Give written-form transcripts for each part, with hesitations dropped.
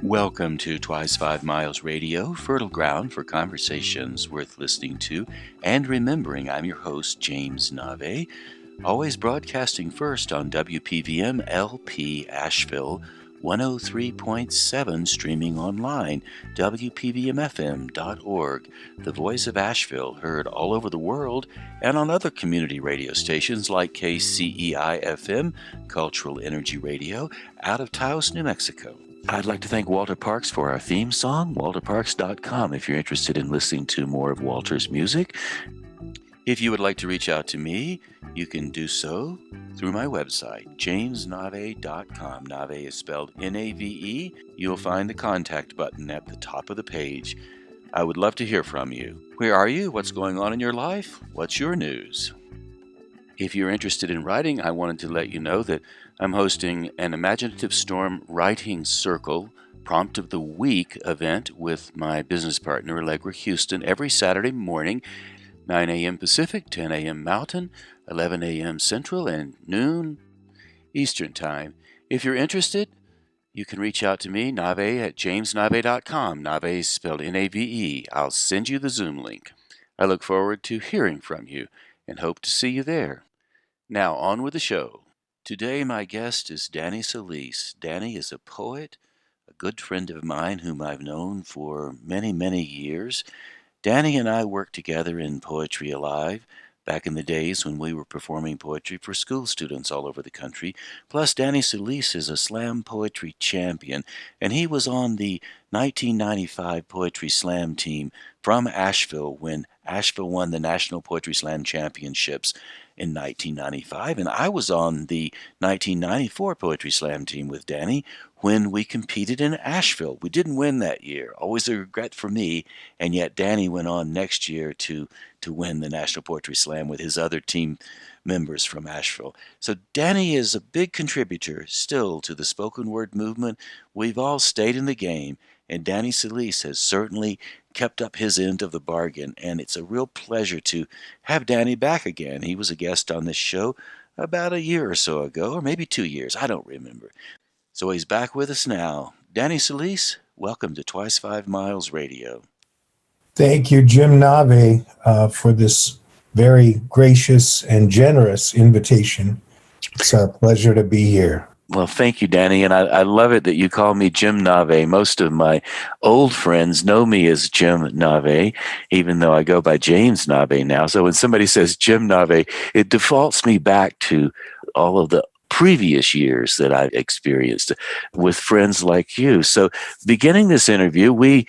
Welcome to Twice 5 Miles Radio, fertile ground for conversations worth listening to and remembering. I'm your host, James Nave, always broadcasting first on WPVM LP Asheville 103.7, streaming online, WPVMFM.org, the voice of Asheville, heard all over the world and on other community radio stations like KCEI-FM, Cultural Energy Radio, out of Taos, New Mexico. I'd like to thank Walter Parks for our theme song, walterparks.com, if you're interested in listening to more of Walter's music. If you would like to reach out to me, you can do so through my website, jamesnave.com. Nave is spelled N-A-V-E. You'll find the contact button at the top of the page. I would love to hear from you. Where are you? What's going on in your life? What's your news? If you're interested in writing, I wanted to let you know that I'm hosting an Imaginative Storm Writing Circle Prompt of the Week event with my business partner, Allegra Houston, every Saturday morning, 9 a.m. Pacific, 10 a.m. Mountain, 11 a.m. Central, and noon Eastern Time. If you're interested, you can reach out to me, Nave, at jamesnave.com. Nave is spelled N-A-V-E. I'll send you the Zoom link. I look forward to hearing from you and hope to see you there. Now, on with the show. Today, my guest is Danny Solis. Danny is a poet, a good friend of mine whom I've known for many, many years. Danny and I worked together in Poetry Alive back in the days when we were performing poetry for school students all over the country. Plus, Danny Solis is a slam poetry champion, and he was on the 1995 Poetry Slam team from Asheville when Asheville won the National Poetry Slam Championships in 1995, and I was on the 1994 Poetry Slam team with Danny when we competed in Asheville. We didn't win that year, always a regret for me, and yet Danny went on next year to win the National Poetry Slam with his other team members from Asheville. So Danny is a big contributor still to the spoken word movement. We've all stayed in the game, and Danny Solis has certainly kept up his end of the bargain, and it's a real pleasure to have Danny back again. He was a guest on this show about a year or so ago, or maybe 2 years, I don't remember. So he's back with us now. Danny Solis, welcome to Twice 5 Miles Radio. Thank you, Jim Nave, for this very gracious and generous invitation. It's a pleasure to be here. Well, thank you, Danny, and I love it that you call me Jim Nave. Most of my old friends know me as Jim Nave, even though I go by James Nave now. So when somebody says Jim Nave, it defaults me back to all of the previous years that I've experienced with friends like you. So beginning this interview, we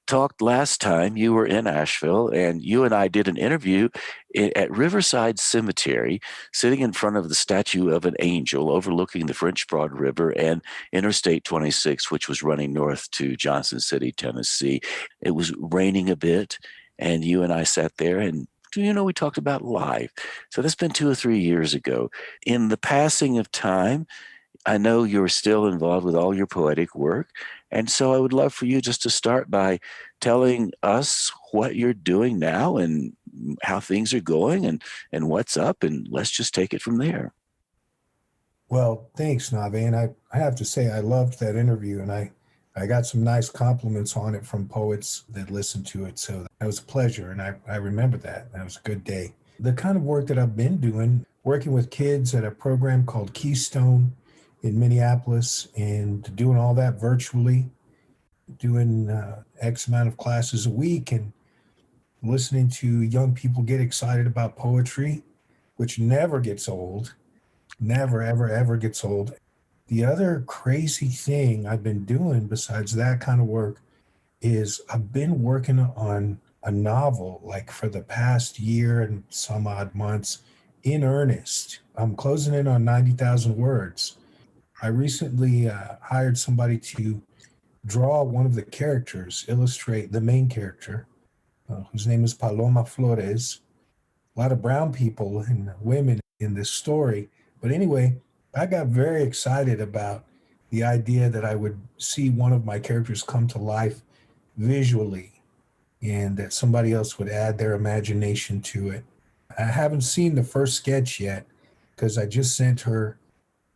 talked last time you were in Asheville, and you and I did an interview at Riverside Cemetery, sitting in front of the statue of an angel overlooking the French Broad River and Interstate 26, which was running north to Johnson City, Tennessee. It was raining a bit, and you and I sat there and we talked about life. So that's been 2 or 3 years ago. In the passing of time, I know you're still involved with all your poetic work. And so I would love for you just to start by telling us what you're doing now and how things are going and what's up. And let's just take it from there. Well, thanks, Nave. And I have to say, I loved that interview, and I got some nice compliments on it from poets that listened to it. So that was a pleasure. And I remember that. That was a good day. The kind of work that I've been doing, working with kids at a program called Keystone in Minneapolis, and doing all that virtually, doing X amount of classes a week and listening to young people get excited about poetry, which never gets old, never, ever, ever gets old. The other crazy thing I've been doing besides that kind of work is I've been working on a novel like for the past year and some odd months in earnest. I'm closing in on 90,000 words. I recently hired somebody to draw one of the characters, illustrate the main character, whose name is Paloma Flores. A lot of brown people and women in this story. But anyway, I got very excited about the idea that I would see one of my characters come to life visually and that somebody else would add their imagination to it. I haven't seen the first sketch yet because I just sent her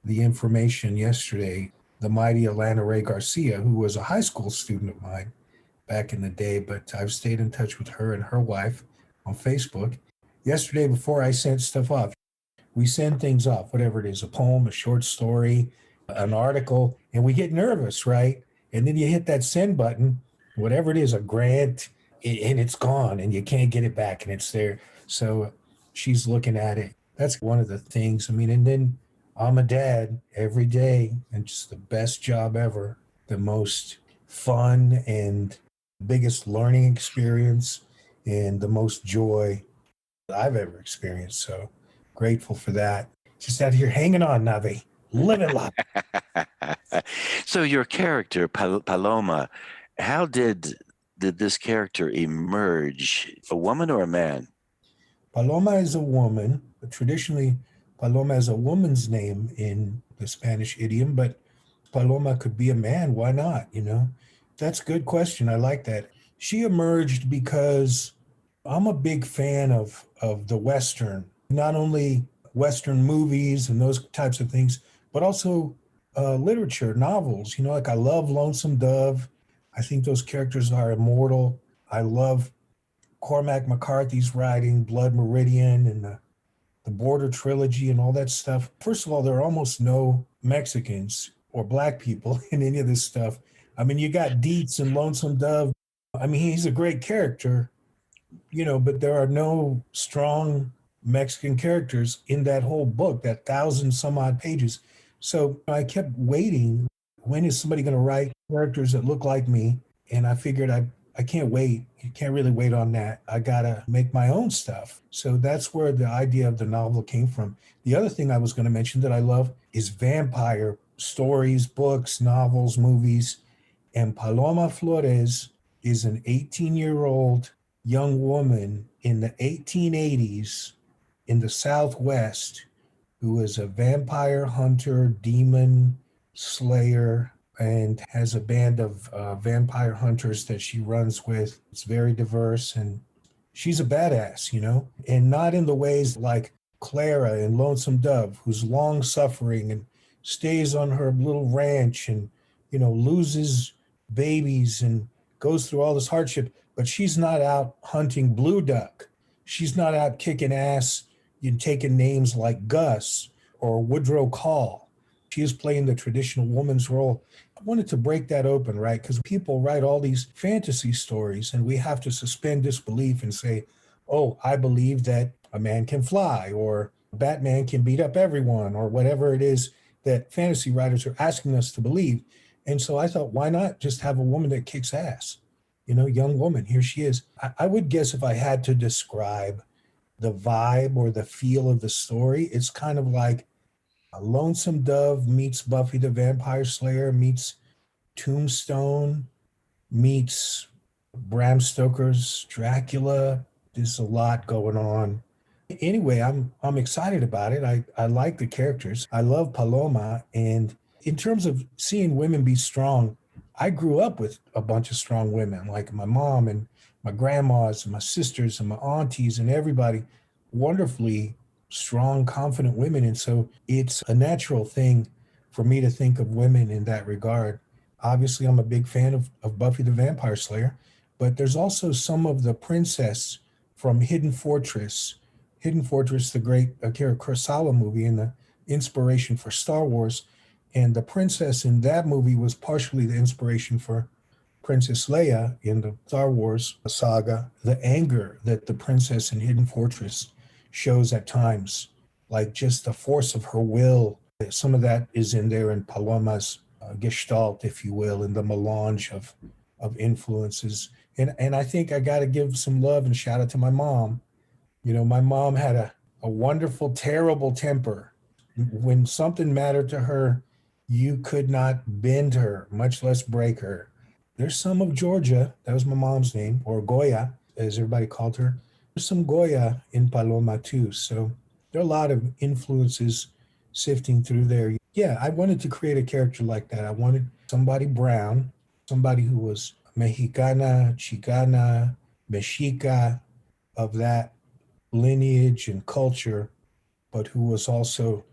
the information yesterday. the mighty Alana Ray Garcia, who was a high school student of mine back in the day, but I've stayed in touch with her and her wife on Facebook. Yesterday, before I sent stuff off, we send things off, whatever it is, a poem, a short story, an article, and we get nervous, right? And then you hit that send button, whatever it is, a grant, and it's gone and you can't get it back and it's there. So she's looking at it. That's one of the things. I mean, and then I'm a dad every day and just the best job ever, the most fun and biggest learning experience and the most joy I've ever experienced. So grateful for that. Just out here hanging on, Navi. Living life. So your character, Paloma, how did this character emerge? A woman or a man? Paloma is a woman. Traditionally, Paloma is a woman's name in the Spanish idiom, but Paloma could be a man. Why not? You know, that's a good question. I like that. She emerged because I'm a big fan of the Western, not only Western movies and those types of things, but also literature, novels. You know, like I love Lonesome Dove. I think those characters are immortal. I love Cormac McCarthy's writing, Blood Meridian, and the Border Trilogy and all that stuff. First of all, there are almost no Mexicans or Black people in any of this stuff. I mean, you got Dietz and Lonesome Dove. I mean, he's a great character, you know, but there are no strong Mexican characters in that whole book, that 1,000 some odd pages. So I kept waiting. When is somebody going to write characters that look like me? And I figured I can't wait. You can't really wait on that. I got to make my own stuff. So that's where the idea of the novel came from. The other thing I was going to mention that I love is vampire stories, books, novels, movies. And Paloma Flores is an 18-year-old young woman in the 1880s in the Southwest who was a vampire hunter, demon slayer, and has a band of vampire hunters that she runs with. It's very diverse, and she's a badass, you know, and not in the ways like Clara in Lonesome Dove, who's long suffering and stays on her little ranch and, you know, loses babies and goes through all this hardship, but she's not out hunting blue duck. She's not out kicking ass and taking names like Gus or Woodrow Call. She is playing the traditional woman's role. I wanted to break that open, right? Because people write all these fantasy stories and we have to suspend disbelief and say, oh, I believe that a man can fly or Batman can beat up everyone or whatever it is that fantasy writers are asking us to believe. And so I thought, why not just have a woman that kicks ass? You know, young woman, here she is. I would guess if I had to describe the vibe or the feel of the story, it's kind of like a Lonesome Dove meets Buffy the Vampire Slayer meets Tombstone meets Bram Stoker's Dracula. There's a lot going on. Anyway, I'm excited about it. I like the characters. I love Paloma. And in terms of seeing women be strong, I grew up with a bunch of strong women, like my mom and my grandmas and my sisters and my aunties and everybody, wonderfully strong, confident women. And so it's a natural thing for me to think of women in that regard. Obviously, I'm a big fan of Buffy the Vampire Slayer, but there's also some of the princess from Hidden Fortress. Hidden Fortress, the great Akira Kurosawa movie and the inspiration for Star Wars. And the princess in that movie was partially the inspiration for Princess Leia in the Star Wars saga. The anger that the princess in Hidden Fortress shows at times, like just the force of her will. Some of that is in there in Paloma's gestalt, if you will, in the melange of influences. And I think I got to give some love and shout out to my mom. You know, my mom had a wonderful, terrible temper. When something mattered to her, you could not bend her, much less break her. There's some of Georgia, that was my mom's name, or Goya, as everybody called her. There's some Goya in Paloma too. So there are a lot of influences sifting through there. Yeah, I wanted to create a character like that. I wanted somebody brown, somebody who was Mexicana, Chicana, Mexica, of that lineage and culture, but who was also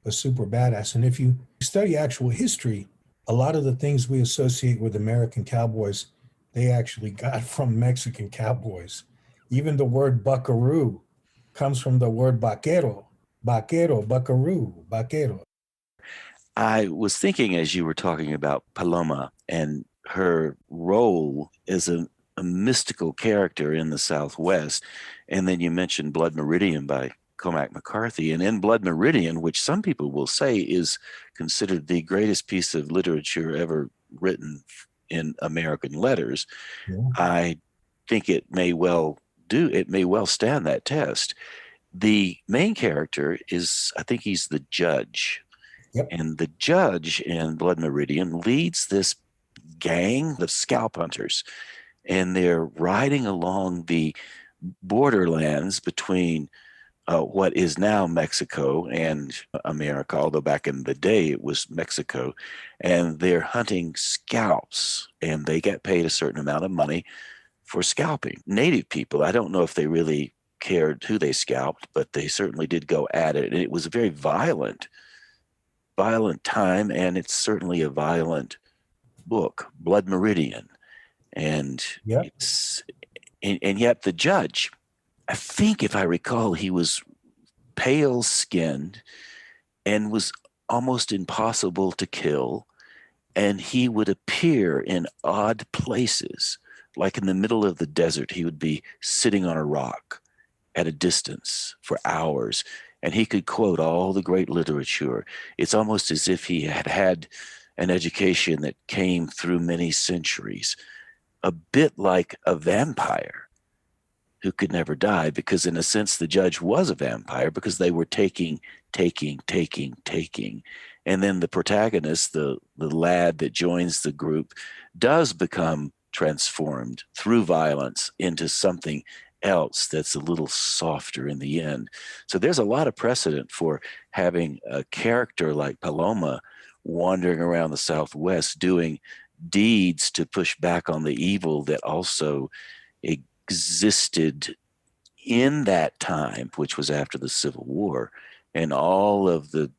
a super badass. And if you study actual history a lot of the things we associate with American cowboys, they actually got from Mexican cowboys. Even the word buckaroo comes from the word vaquero, vaquero, buckaroo, vaquero. I was thinking as you were talking about Paloma and her role as a mystical character in the Southwest, and then you mentioned Blood Meridian by Cormac McCarthy. And in Blood Meridian, which some people will say is considered the greatest piece of literature ever written in American letters, Yeah. I think it may well stand that test. The main character is, I think he's the judge, Yep. and the judge in Blood Meridian leads this gang of scalp hunters, and they're riding along the borderlands between what is now Mexico and America, although back in the day it was Mexico. And they're hunting scalps, and they get paid a certain amount of money for scalping native people. I don't know if they really cared who they scalped, but they certainly did go at it. And it was a very violent time, and it's certainly a violent book, Blood Meridian. And Yep. it's and yet the judge, I think if I recall, he was pale skinned and was almost impossible to kill. And he would appear in odd places, like in the middle of the desert. He would be sitting on a rock at a distance for hours, and he could quote all the great literature. It's almost as if he had had an education that came through many centuries, a bit like a vampire who could never die, because in a sense the judge was a vampire, because they were taking. And then the protagonist, the lad that joins the group, does become transformed through violence into something else that's a little softer in the end. So there's a lot of precedent for having a character like Paloma wandering around the Southwest doing deeds to push back on the evil that also existed in that time, which was after the Civil War. And all of the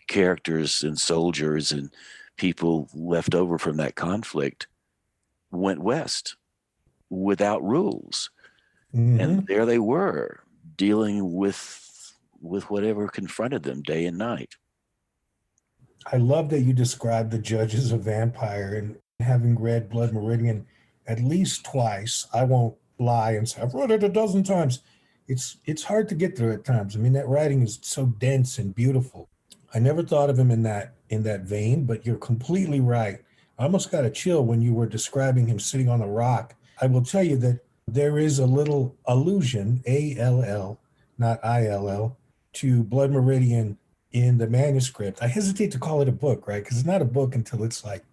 characters and soldiers and people left over from that conflict went west without rules. Mm-hmm. And there they were, dealing with whatever confronted them day and night. I love that you described the judge as a vampire, and having read Blood Meridian at least twice, I won't lie and say I've read it a dozen times. It's hard to get through at times. I mean, that writing is so dense and beautiful. I never thought of him in that vein, but you're completely right. I almost got a chill when you were describing him sitting on a rock. I will tell you that there is a little allusion, ALL, not ILL, to Blood Meridian in the manuscript. I hesitate to call it a book, right? Because it's not a book until it's like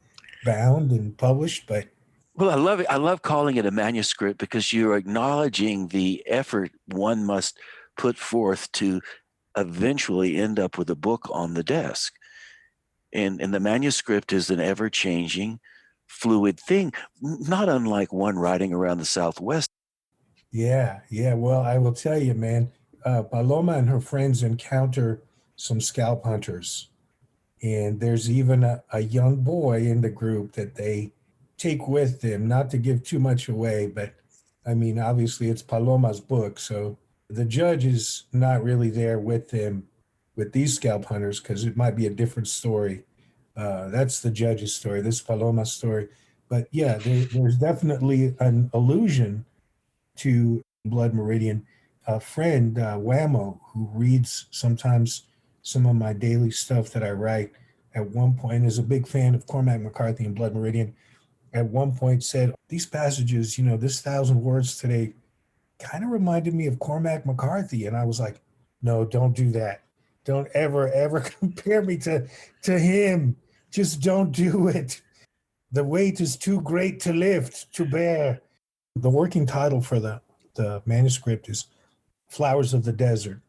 bound and published. But Well, I love it. I love calling it a manuscript because you're acknowledging the effort one must put forth to eventually end up with a book on the desk. And the manuscript is an ever changing, fluid thing, not unlike one riding around the Southwest. yeah. Well, I will tell you, man, Paloma and her friends encounter some scalp hunters. And there's even a young boy in the group that they take with them, not to give too much away, but I mean, obviously it's Paloma's book. So the judge is not really there with them with these scalp hunters because it might be a different story. That's the judge's story. This is Paloma's story. But yeah, there's definitely an allusion to Blood Meridian. A friend, Whammo, who reads sometimes some of my daily stuff that I write, at one point is a big fan of Cormac McCarthy and Blood Meridian. At one point said, these passages, this 1,000 words today kind of reminded me of Cormac McCarthy. And I was like, no, don't do that. Don't ever compare me to him. Just don't do it. The weight is too great to lift, to bear. The working title for the manuscript is Flowers of the Desert.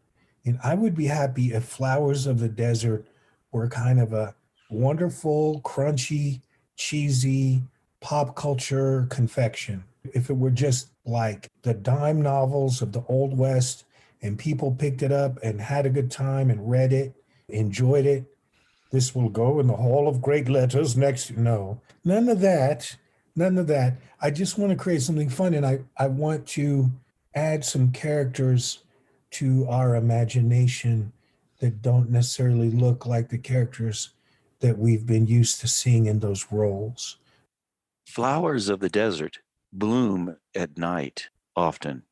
And I would be happy if Flowers of the Desert were kind of a wonderful, crunchy, cheesy pop culture confection. If it were just like the dime novels of the Old West and people picked it up and had a good time and read it, enjoyed it, This will go in the hall of great letters next. No, none of that. None of that. I just want to create something fun, and I want to add some characters to our imagination that don't necessarily look like the characters that we've been used to seeing in those roles. Flowers of the desert bloom at night often,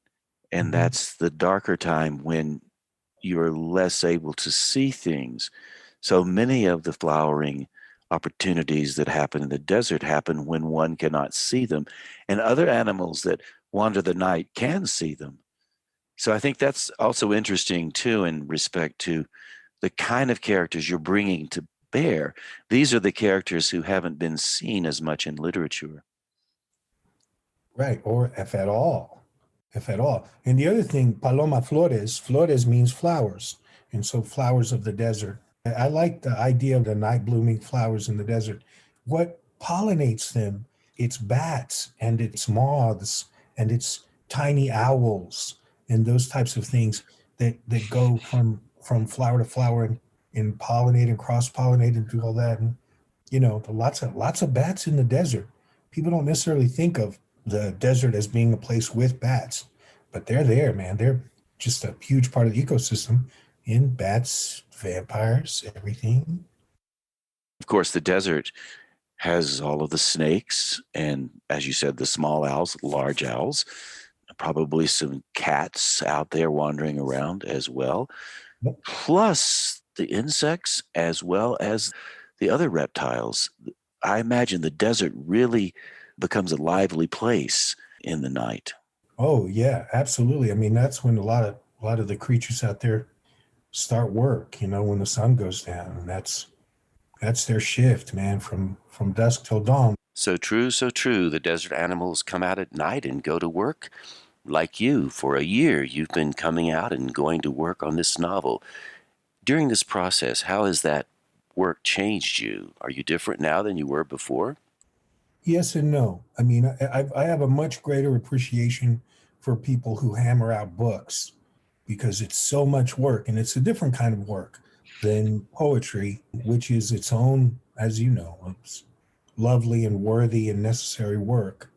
and Mhm. that's the darker time when you're less able to see things. So many of the flowering opportunities that happen in the desert happen when one cannot see them, and other animals that wander the night can see them. So I think that's also interesting too in respect to the kind of characters you're bringing to bear. These are the characters who haven't been seen as much in literature. Right, or if at all, if at all. And the other thing, Paloma Flores, Flores means flowers. And so flowers of the desert. I like the idea of the night blooming flowers in the desert. What pollinates them? It's bats and it's moths and it's tiny owls and those types of things that go from flower to flower and pollinate and cross pollinate and do all that. And lots of bats in the desert. People don't necessarily think of the desert as being a place with bats, but they're there, man. They're just a huge part of the ecosystem. In bats, vampires, everything. Of course, the desert has all of the snakes and, as you said, the small owls, large owls, probably some cats out there wandering around as well, plus the insects as well as the other reptiles. I imagine the desert really becomes a lively place in the night. Oh yeah, absolutely. I mean, that's when a lot of the creatures out there start work. When the sun goes down, and that's their shift, man, from dusk till dawn. So true, so true. The desert animals come out at night and go to work. Like you, for a year, you've been coming out and going to work on this novel. During this process, how has that work changed you? Are you different now than you were before? Yes and no. I mean, I have a much greater appreciation for people who hammer out books because it's so much work and it's a different kind of work than poetry, which is its own, as you know, it's lovely and worthy and necessary work.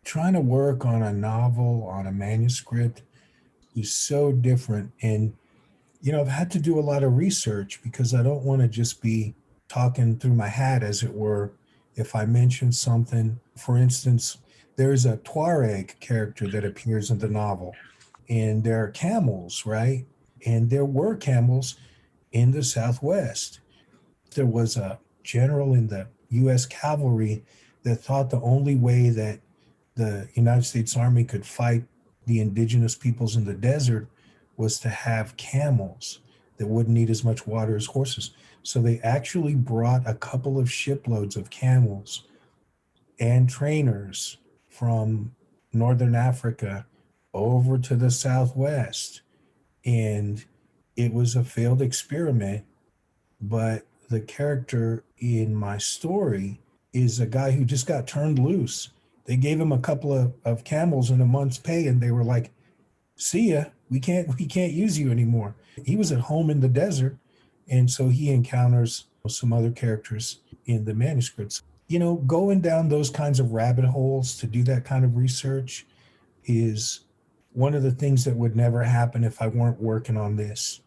Trying to work on a novel, on a manuscript is so different. And I've had to do a lot of research because I don't want to just be talking through my hat, as it were. If I mention something, for instance, there's a Tuareg character that appears in the novel, and there are camels, right? And there were camels in the Southwest. There was a general in the U.S. cavalry that thought the only way that the United States Army could fight the indigenous peoples in the desert was to have camels that wouldn't need as much water as horses. So they actually brought a couple of shiploads of camels and trainers from Northern Africa over to the Southwest. And it was a failed experiment, but the character in my story is a guy who just got turned loose. They gave him a couple of camels and a month's pay, and they were like, "See ya. We can't use you anymore." He was at home in the desert, and so he encounters some other characters in the manuscripts. Going down those kinds of rabbit holes to do that kind of research is one of the things that would never happen if I weren't working on this.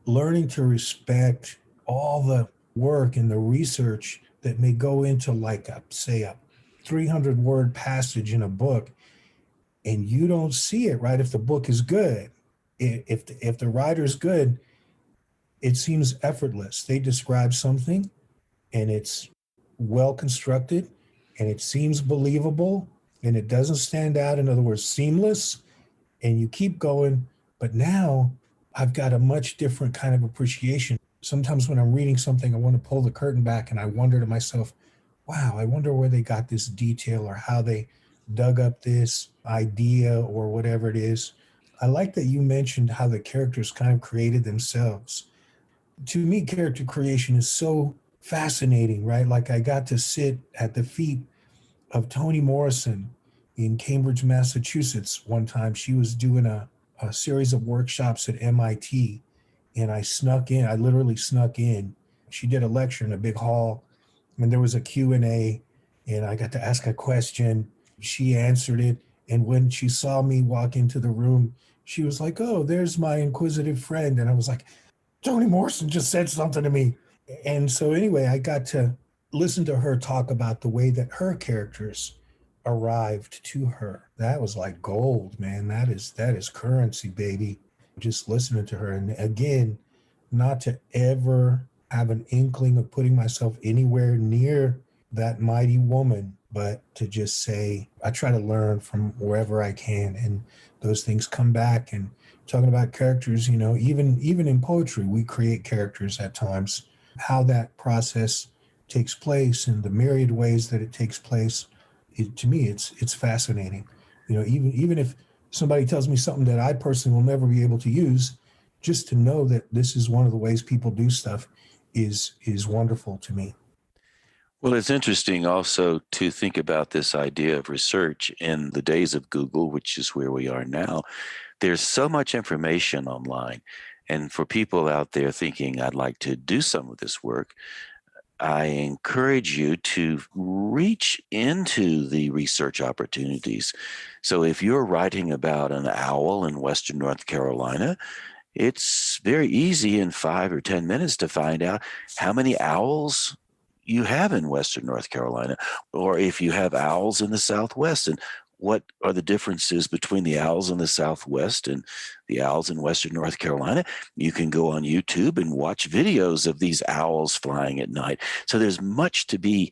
Learning to respect all the work and the research that may go into, like, say a 300-word passage in a book, and you don't see it, right? If the book is good, if the writer's good, it seems effortless. They describe something and it's well constructed and it seems believable and it doesn't stand out. In other words, seamless, and you keep going. But now I've got a much different kind of appreciation. Sometimes when I'm reading something, I want to pull the curtain back and I wonder to myself, wow, I wonder where they got this detail or how they dug up this idea or whatever it is. I like that you mentioned how the characters kind of created themselves. To me, character creation is so fascinating, right? Like, I got to sit at the feet of Toni Morrison in Cambridge, Massachusetts one time. She was doing a series of workshops at MIT, and I literally snuck in. She did a lecture in a big hall, and there was a Q&A, and I got to ask a question. She answered it, and when she saw me walk into the room, she was like, "Oh, there's my inquisitive friend." And I was like, Toni Morrison just said something to me. And so anyway, I got to listen to her talk about the way that her characters arrived to her. That was like gold, man. That is currency, baby. Just listening to her. And again, not to ever have an inkling of putting myself anywhere near that mighty woman, but to just say, I try to learn from wherever I can. And those things come back. And talking about characters, even in poetry, we create characters at times. How that process takes place and the myriad ways that it takes place, to me, it's fascinating. Even if somebody tells me something that I personally will never be able to use, just to know that this is one of the ways people do stuff is wonderful to me. Well, it's interesting also to think about this idea of research in the days of Google, which is where we are now. There's so much information online. And for people out there thinking, I'd like to do some of this work, I encourage you to reach into the research opportunities. So if you're writing about an owl in Western North Carolina, it's very easy in 5 or 10 minutes to find out how many owls you have in Western North Carolina, or if you have owls in the Southwest, and what are the differences between the owls in the Southwest and the owls in Western North Carolina. You can go on YouTube and watch videos of these owls flying at night. So there's much to be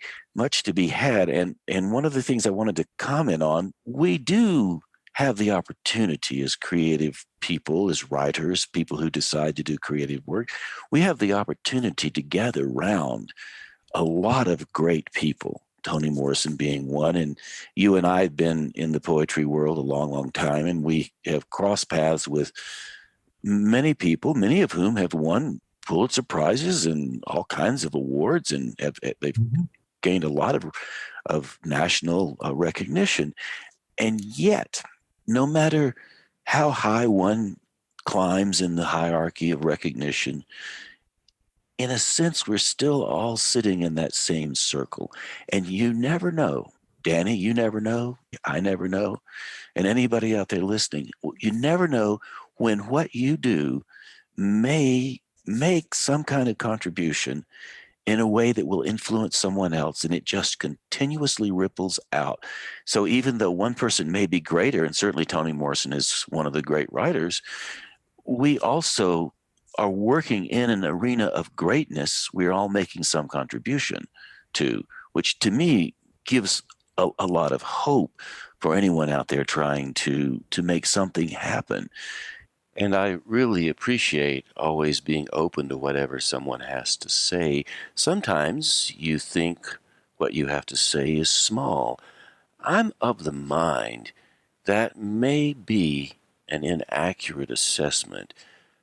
had. And one of the things I wanted to comment on, we do have the opportunity as creative people, as writers, people who decide to do creative work, we have the opportunity to gather round a lot of great people, Toni Morrison being one. And you and I have been in the poetry world a long, long time, and we have crossed paths with many people, many of whom have won Pulitzer Prizes and all kinds of awards, and they've Mm-hmm. gained a lot of national recognition. And yet, no matter how high one climbs in the hierarchy of recognition, in a sense, we're still all sitting in that same circle. And you never know, Danny, you never know, I never know, and anybody out there listening, you never know when what you do may make some kind of contribution in a way that will influence someone else, and it just continuously ripples out. So even though one person may be greater, and certainly Toni Morrison is one of the great writers, we also are working in an arena of greatness we're all making some contribution to, which to me gives a lot of hope for anyone out there trying to make something happen. And I really appreciate always being open to whatever someone has to say. Sometimes you think what you have to say is small. I'm of the mind that may be an inaccurate assessment.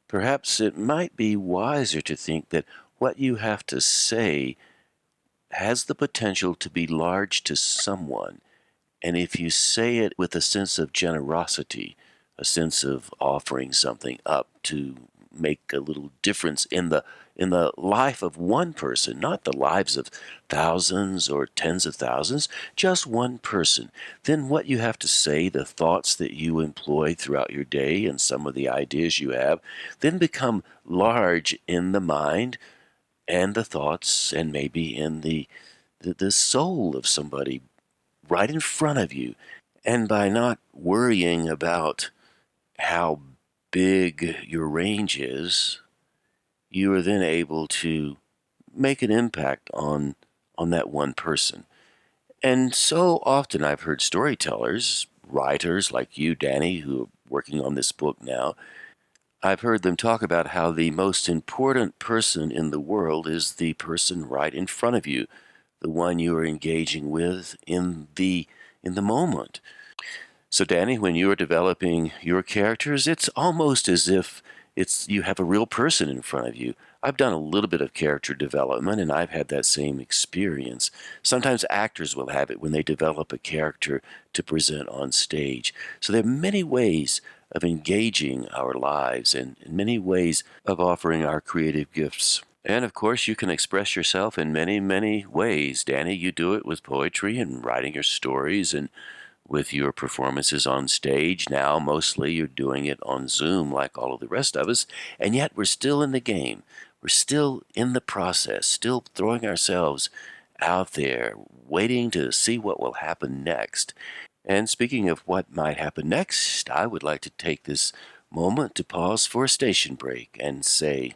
Perhaps it might be wiser to think that what you have to say has the potential to be large to someone. And if you say it with a sense of generosity, a sense of offering something up to make a little difference in the life of one person, not the lives of thousands or tens of thousands, just one person, then what you have to say, the thoughts that you employ throughout your day and some of the ideas you have, then become large in the mind and the thoughts and maybe in the soul of somebody right in front of you. And by not worrying about how big your range is, you are then able to make an impact on that one person. And so often I've heard storytellers, writers like you, Danny, who are working on this book now, I've heard them talk about how the most important person in the world is the person right in front of you, the one you are engaging with in the moment. So, Danny, when you are developing your characters, it's almost as if you have a real person in front of you. I've done a little bit of character development, and I've had that same experience. Sometimes actors will have it when they develop a character to present on stage. So there are many ways of engaging our lives and many ways of offering our creative gifts And of course, you can express yourself in many, many ways. Danny, you do it with poetry and writing your stories and with your performances on stage. Now, mostly you're doing it on Zoom like all of the rest of us. And yet, we're still in the game. We're still in the process, still throwing ourselves out there, waiting to see what will happen next. And speaking of what might happen next, I would like to take this moment to pause for a station break and say,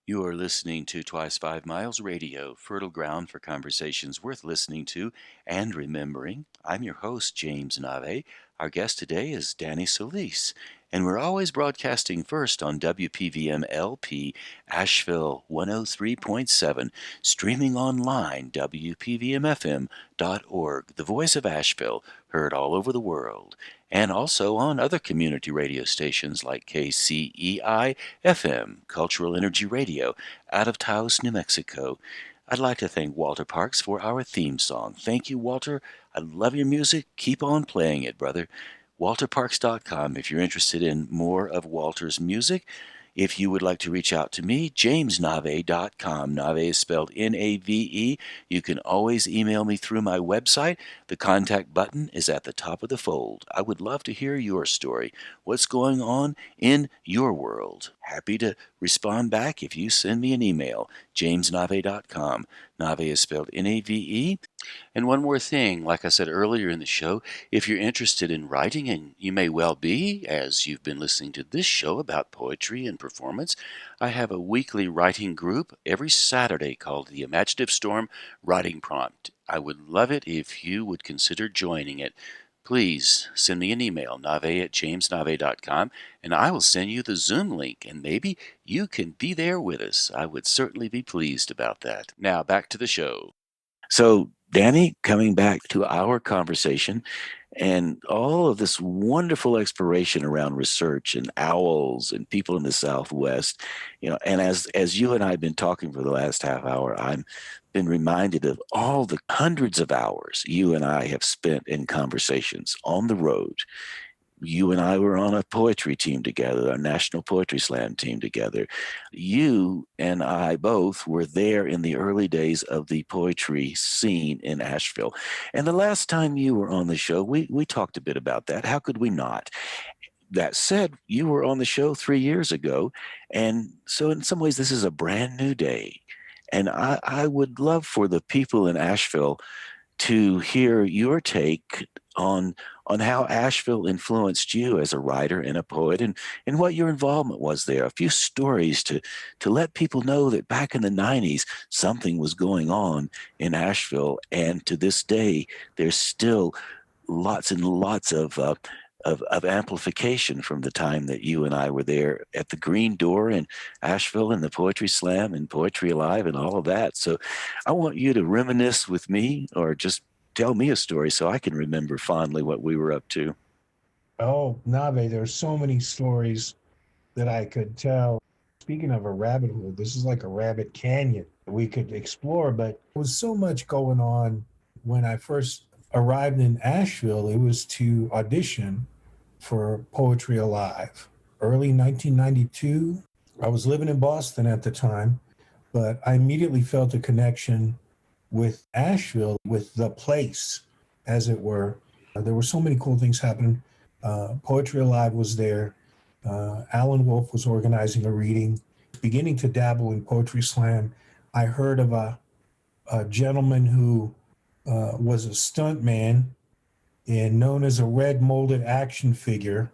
you are listening to Twice 5 Miles Radio, fertile ground for conversations worth listening to and remembering. I'm your host, James Nave. Our guest today is Danny Solis, and we're always broadcasting first on WPVM LP Asheville 103.7, streaming online WPVMFM.org, the voice of Asheville, heard all over the world, and also on other community radio stations like KCEI FM, Cultural Energy Radio, out of Taos, New Mexico. I'd like to thank Walter Parks for our theme song. Thank you, Walter. I love your music. Keep on playing it, brother. WalterParks.com if you're interested in more of Walter's music. If you would like to reach out to me, jamesnave.com. Nave is spelled Nave. You can always email me through my website. The contact button is at the top of the fold. I would love to hear your story. What's going on in your world? Happy to respond back if you send me an email, jamesnave.com. Nave is spelled Nave. And one more thing, like I said earlier in the show, if you're interested in writing, and you may well be, as you've been listening to this show about poetry and performance, I have a weekly writing group every Saturday called the Imaginative Storm Writing Prompt. I would love it if you would consider joining it. Please send me an email, nave@jamesnave.com, and I will send you the Zoom link, and maybe you can be there with us. I would certainly be pleased about that. Now, back to the show. So, Danny, coming back to our conversation and all of this wonderful exploration around research and owls and people in the Southwest, and as you and I have been talking for the last half hour, I'm been reminded of all the hundreds of hours you and I have spent in conversations on the road. You and I were on a poetry team together, a National Poetry Slam team together. You and I both were there in the early days of the poetry scene in Asheville. And the last time you were on the show, we talked a bit about that. How could we not? That said, you were on the show 3 years ago. And so, in some ways, this is a brand new day. And I would love for the people in Asheville to hear your take on how Asheville influenced you as a writer and a poet, and what your involvement was there. A few stories to let people know that back in the 90s something was going on in Asheville, and to this day there's still lots and lots of amplification from the time that you and I were there at the Green Door in Asheville and the Poetry Slam and Poetry Alive and all of that. So I want you to reminisce with me, or just tell me a story so I can remember fondly what we were up to. Oh, Nave, there's so many stories that I could tell. Speaking of a rabbit hole, this is like a rabbit canyon we could explore, but there was so much going on when I first arrived in Asheville. It was to audition for Poetry Alive. Early 1992. I was living in Boston at the time, but I immediately felt a connection with Asheville, with the place, as it were. There were so many cool things happening. Poetry Alive was there. Alan Wolf was organizing a reading, beginning to dabble in Poetry Slam. I heard of a gentleman who was a stunt man and known as a red molded action figure.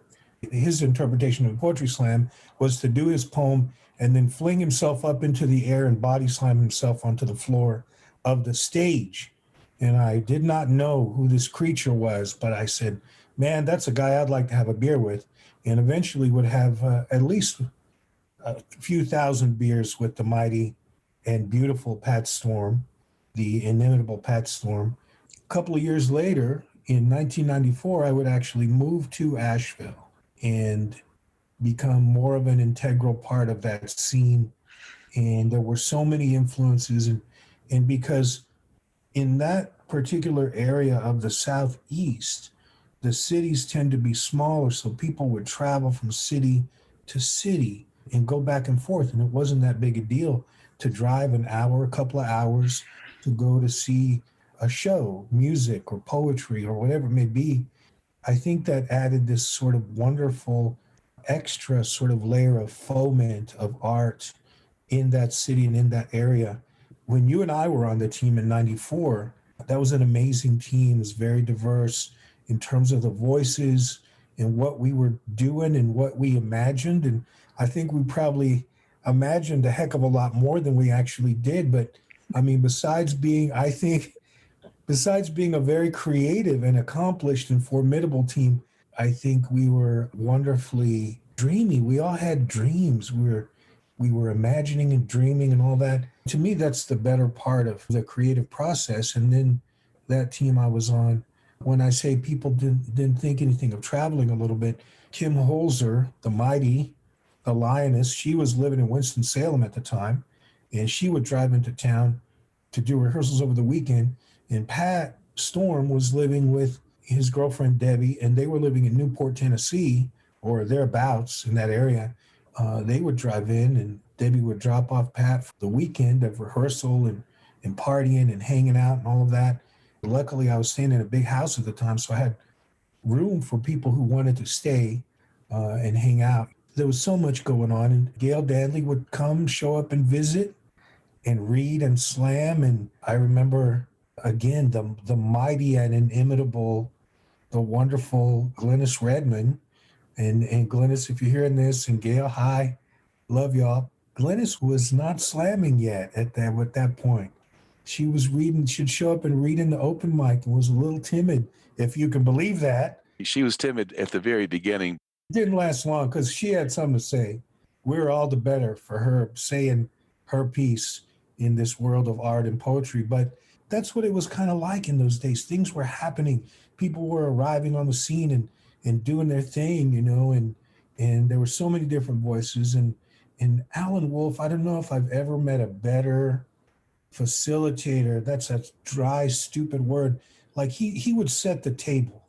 His interpretation of Poetry Slam was to do his poem and then fling himself up into the air and body slam himself onto the floor of the stage. And I did not know who this creature was, but I said, man, that's a guy I'd like to have a beer with. And eventually would have at least a few thousand beers with the mighty and beautiful Pat Storm, the inimitable Pat Storm. A couple of years later, in 1994, I would actually move to Asheville and become more of an integral part of that scene. And there were so many influences. And because in that particular area of the Southeast, the cities tend to be smaller, so people would travel from city to city and go back and forth, and it wasn't that big a deal. to drive an hour, a couple of hours to go to see a show, music or poetry or whatever it may be. I think that added this sort of wonderful extra sort of layer of foment of art in that city and in that area. When you and I were on the team in 94, that was an amazing team. It was very diverse in terms of the voices and what we were doing and what we imagined. And I think we probably imagined a heck of a lot more than we actually did. But I mean, besides being a very creative and accomplished and formidable team, I think we were wonderfully dreamy. We all had dreams. We were imagining and dreaming and all that. To me, that's the better part of the creative process. And then that team I was on, when I say people didn't think anything of traveling a little bit, Kim Holzer, the mighty, the lioness, she was living in Winston-Salem at the time, and she would drive into town to do rehearsals over the weekend. And Pat Storm was living with his girlfriend Debbie, and they were living in Newport, Tennessee, or thereabouts in that area. They would drive in, and Debbie would drop off Pat for the weekend of rehearsal and partying and hanging out and all of that. Luckily, I was staying in a big house at the time, so I had room for people who wanted to stay and hang out. There was so much going on, and Gail Danley would come, show up and visit and read and slam. And I remember, again, the mighty and inimitable, the wonderful Glennis Redmond. And Glennis, if you're hearing this, and Gail, hi, love y'all. Glennis was not slamming yet at that point. She was reading, she'd show up and read in the open mic and was a little timid, if you can believe that. She was timid at the very beginning. Didn't last long because she had something to say. We were all the better for her saying her piece in this world of art and poetry. But that's what it was kind of like in those days. Things were happening. People were arriving on the scene and doing their thing, and there were so many different voices. And Alan Wolf, I don't know if I've ever met a better facilitator. That's a dry, stupid word. Like he would set the table,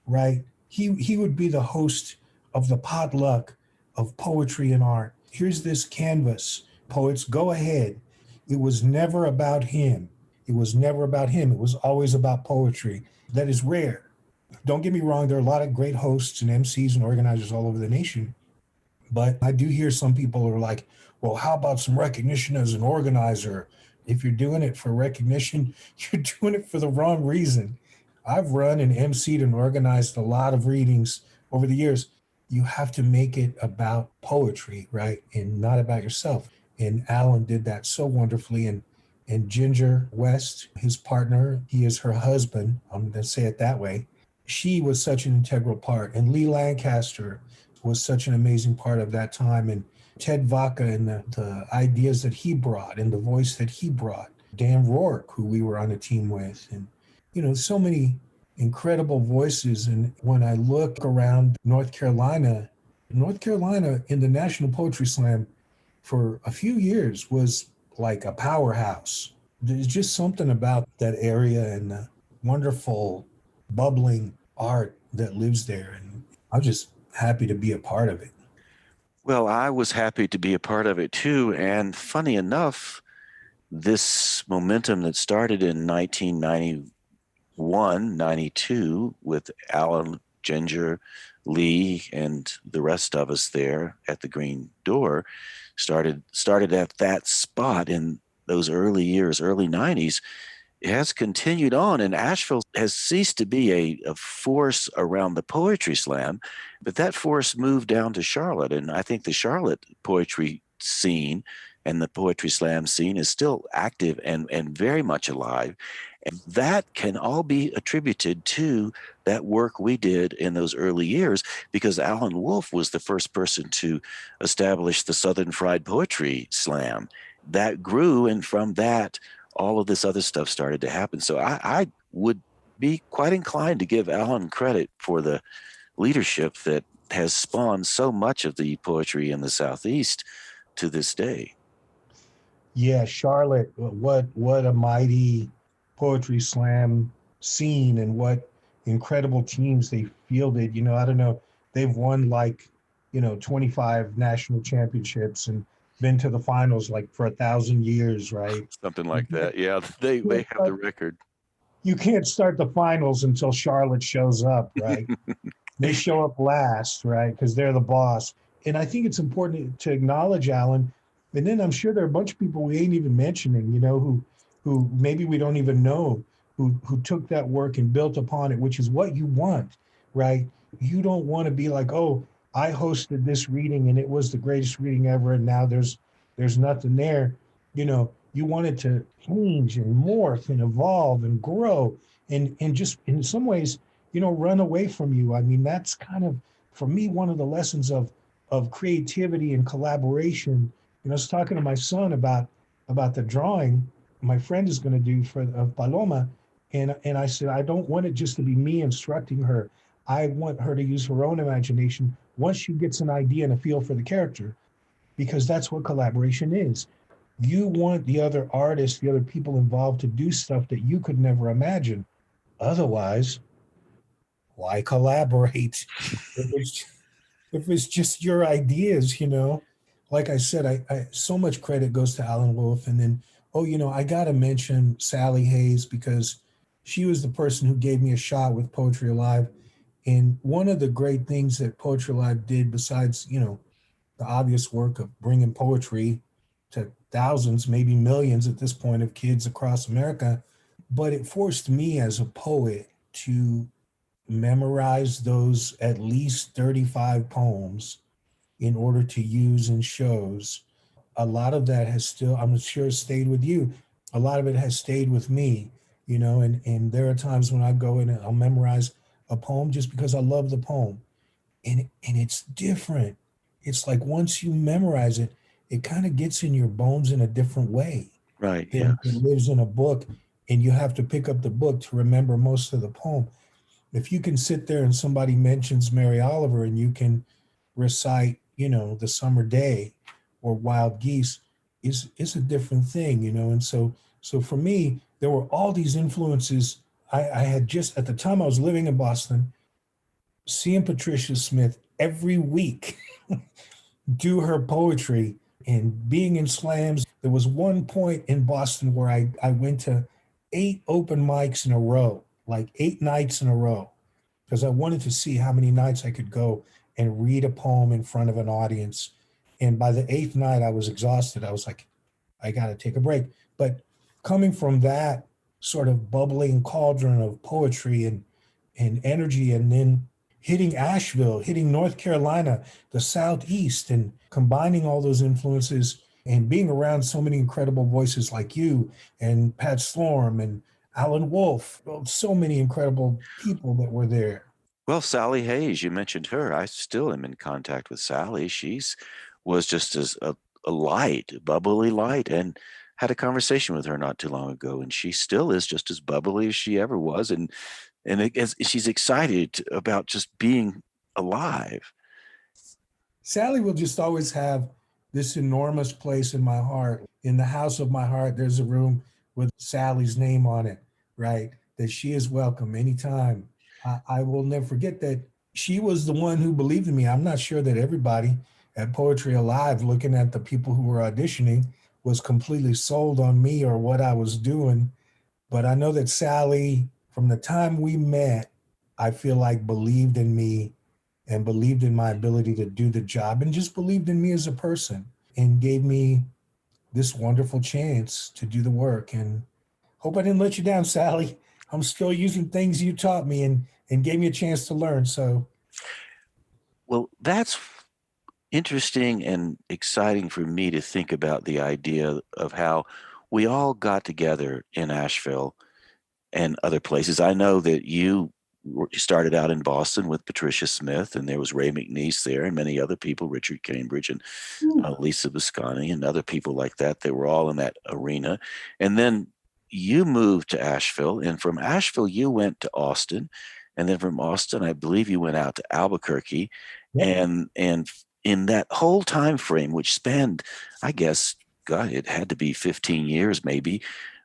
right? He would be the host of the potluck of poetry and art. Here's this canvas. Poets, go ahead. It was never about him. It was never about him. It was always about poetry. That is rare. Don't get me wrong. There are a lot of great hosts and MCs and organizers all over the nation. But I do hear some people are like, well, how about some recognition as an organizer? If you're doing it for recognition, you're doing it for the wrong reason. I've run and MC'd and organized a lot of readings over the years. You have to make it about poetry, right? And not about yourself. And Alan did that so wonderfully. And Ginger West, his partner, he is her husband. I'm going to say it that way. She was such an integral part. And Lee Lancaster was such an amazing part of that time. And Ted Vaca and the ideas that he brought and the voice that he brought. Dan Rourke, who we were on a team with. And, so many incredible voices. And when I look around North Carolina in the National Poetry Slam for a few years was like a powerhouse. There's just something about that area and the wonderful bubbling art that lives there. And I'm just happy to be a part of it. Well, I was happy to be a part of it too. And funny enough, this momentum that started in 1991, 92 with Alan, Ginger, Lee, and the rest of us there at the Green Door started at that spot in those early years, early 90s. It has continued on, and Asheville has ceased to be a force around the poetry slam, but that force moved down to Charlotte, and I think the Charlotte poetry scene and the poetry slam scene is still active and very much alive. And that can all be attributed to that work we did in those early years, because Alan Wolf was the first person to establish the Southern Fried Poetry Slam. That grew, and from that, all of this other stuff started to happen. So I would be quite inclined to give Alan credit for the leadership that has spawned so much of the poetry in the Southeast to this day. Yeah, Charlotte, what a mighty poetry slam scene, and what incredible teams they fielded. I don't know, they've won 25 national championships, and been to the finals like for 1,000 years, right? Something You like can't, that. Yeah, they can't have the start, record. you can't start the finals until Charlotte shows up, right? They show up last, right? Because they're the boss. And I think it's important to acknowledge Alan. And then I'm sure there are a bunch of people we ain't even mentioning, who maybe we don't even know, who took that work and built upon it, which is what you want, right? You don't want to be like, oh, I hosted this reading and it was the greatest reading ever, and now there's nothing there. You want it to change and morph and evolve and grow, and just in some ways run away from you. I mean, that's kind of, for me, one of the lessons of creativity and collaboration. I was talking to my son about the drawing my friend is going to do for of Paloma, and I said I don't want it just to be me instructing her. I want her to use her own imagination once she gets an idea and a feel for the character, because that's what collaboration is. You want the other artists, the other people involved to do stuff that you could never imagine. Otherwise, why collaborate? If it's if it's just your ideas, like I said, I so much credit goes to Alan Wolf, and then I gotta mention Sally Hayes, because she was the person who gave me a shot with Poetry Alive. And one of the great things that Poetry Alive did, besides the obvious work of bringing poetry to thousands, maybe millions at this point, of kids across America, but it forced me as a poet to memorize those at least 35 poems in order to use in shows. A lot of that has still, I'm sure, stayed with you. A lot of it has stayed with me, and there are times when I go in and I'll memorize a poem just because I love the poem. And it's different. It's like once you memorize it, it kind of gets in your bones in a different way Right. than it Yes. lives in a book, and you have to pick up the book to remember most of the poem. If you can sit there and somebody mentions Mary Oliver and you can recite, the summer day or wild geese, is a different thing, And so for me, there were all these influences. I had just, at the time I was living in Boston, seeing Patricia Smith every week do her poetry and being in slams. There was one point in Boston where I went to 8 open mics in a row, like 8 nights in a row, because I wanted to see how many nights I could go and read a poem in front of an audience. And by the eighth night, I was exhausted. I was like, I got to take a break. But coming from that sort of bubbling cauldron of poetry and energy, and then hitting Asheville, hitting North Carolina, the Southeast, and combining all those influences and being around so many incredible voices like you and Pat Storm and Alan Wolf, so many incredible people that were there. Well, Sally Hayes, you mentioned her. I still am in contact with Sally. She's was just as a light, bubbly light, and had a conversation with her not too long ago, and she still is just as bubbly as she ever was, and she's excited about just being alive. Sally will just always have this enormous place in my heart. In the house of my heart, there's a room with Sally's name on it, right? That she is welcome anytime. I will never forget that she was the one who believed in me. I'm not sure that everybody at Poetry Alive, looking at the people who were auditioning, was completely sold on me or what I was doing. But I know that Sally, from the time we met, I feel like believed in me and believed in my ability to do the job, and just believed in me as a person, and gave me this wonderful chance to do the work. And hope I didn't let you down, Sally. I'm still using things you taught me and gave me a chance to learn. So Well, that's interesting and exciting for me to think about the idea of how we all got together in Asheville and other places. I know that you started out in Boston with Patricia Smith, and there was Ray McNeese there, and many other people, Richard Cambridge and Lisa Biscotti, and other people like that. They were all in that arena. And then you moved to Asheville, and from Asheville, you went to Austin. And then from Austin, I believe you went out to Albuquerque. yep. And in that whole time frame, which spanned, I guess, God, it had to be 15 years maybe,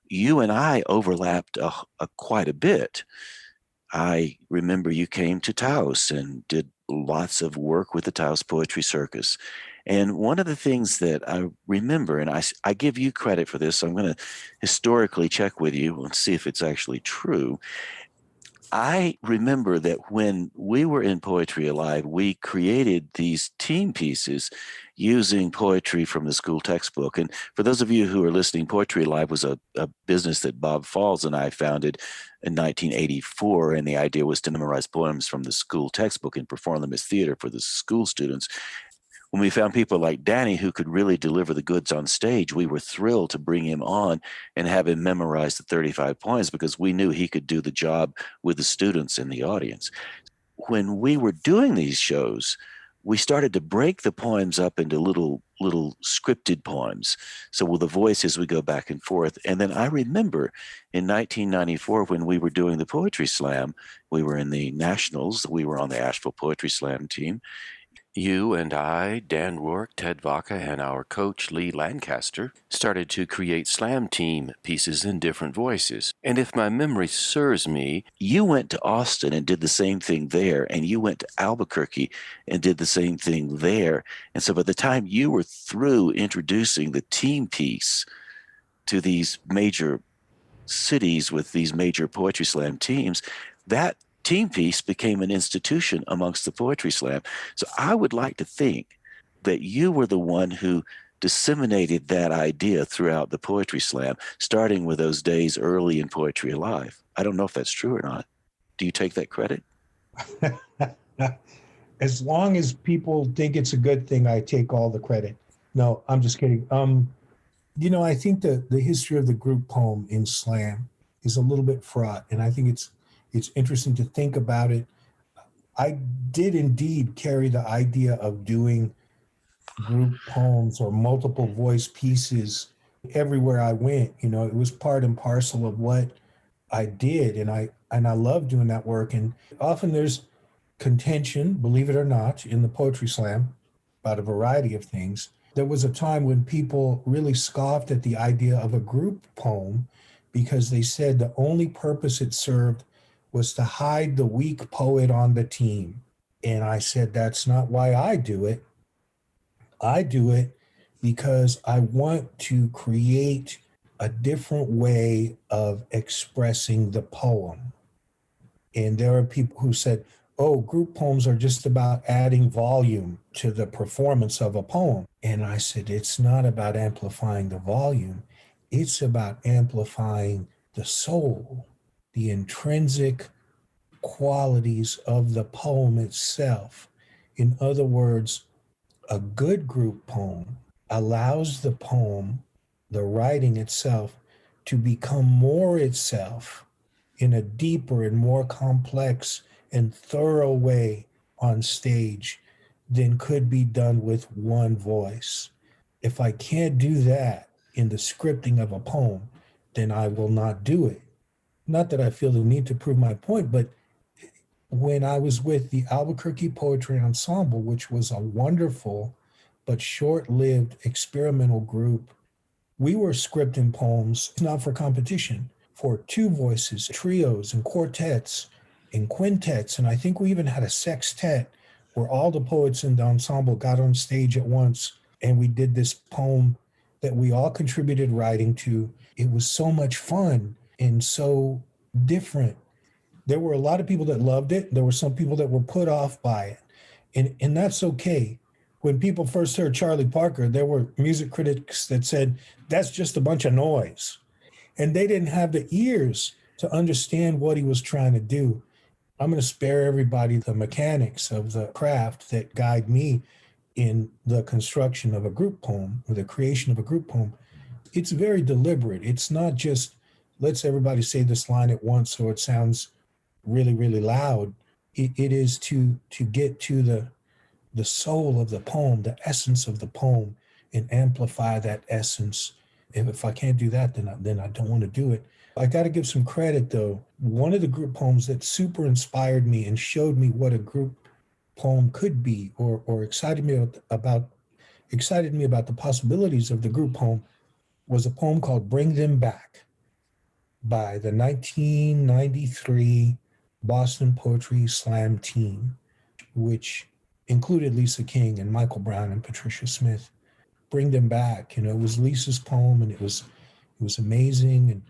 you and I overlapped quite a bit. I remember you came to Taos and did lots of work with the Taos Poetry Circus. And one of the things that I remember, and I give you credit for this, so I'm going to historically check with you and see if it's actually true. I remember that when we were in Poetry Alive, we created these team pieces using poetry from the school textbook. And for those of you who are listening, Poetry Alive was a business that Bob Falls and I founded in 1984. And the idea was to memorize poems from the school textbook and perform them as theater for the school students. When we found people like Danny who could really deliver the goods on stage, we were thrilled to bring him on and have him memorize the 35 poems because we knew he could do the job with the students in the audience. When we were doing these shows, we started to break the poems up into little scripted poems. So with the voices, we go back and forth. And then I remember in 1994 when we were doing the Poetry Slam, we were in the Nationals, we were on the Asheville Poetry Slam team. You and I, Dan Rourke, Ted Vaca, and our coach Lee Lancaster started to create slam team pieces in different voices. And if my memory serves me, you went to Austin and did the same thing there, and you went to Albuquerque and did the same thing there. And so by the time you were through introducing the team piece to these major cities with these major poetry slam teams, that team piece became an institution amongst the poetry slam. So I would like to think that you were the one who disseminated that idea throughout the poetry slam, starting with those days early in Poetry Alive. I don't know if that's true or not. Do you take that credit? As long as people think it's a good thing, I take all the credit. No, I'm just kidding. I think the history of the group poem in slam is a little bit fraught, and I think it's interesting to think about it. I did indeed carry the idea of doing group poems or multiple voice pieces everywhere I went. It was part and parcel of what I did, and I love doing that work. And often there's contention, believe it or not, in the poetry slam about a variety of things. There was a time when people really scoffed at the idea of a group poem because they said the only purpose it served was to hide the weak poet on the team. And I said, that's not why I do it. I do it because I want to create a different way of expressing the poem. And there are people who said, oh, group poems are just about adding volume to the performance of a poem. And I said, it's not about amplifying the volume. It's about amplifying the soul, the intrinsic qualities of the poem itself. In other words, a good group poem allows the poem, the writing itself, to become more itself in a deeper and more complex and thorough way on stage than could be done with one voice. If I can't do that in the scripting of a poem, then I will not do it. Not that I feel the need to prove my point, but when I was with the Albuquerque Poetry Ensemble, which was a wonderful but short-lived experimental group, we were scripting poems, not for competition, for two voices, trios and quartets and quintets. And I think we even had a sextet where all the poets in the ensemble got on stage at once. And we did this poem that we all contributed writing to. It was so much fun and so different. There were a lot of people that loved it. There were some people that were put off by it. And that's okay. When people first heard Charlie Parker, there were music critics that said, that's just a bunch of noise. And they didn't have the ears to understand what he was trying to do. I'm going to spare everybody the mechanics of the craft that guide me in the construction of a group poem or the creation of a group poem. It's very deliberate. It's not just, let's everybody say this line at once so it sounds really, really loud. It is to get to the soul of the poem, the essence of the poem, and amplify that essence. If I can't do that, then I don't want to do it. I got to give some credit, though. One of the group poems that super inspired me and showed me what a group poem could be, or excited me about the possibilities of the group poem, was a poem called "Bring Them Back" by the 1993 Boston Poetry Slam team. which included Lisa King and Michael Brown and Patricia Smith. Bring them back. It was Lisa's poem, and it was amazing,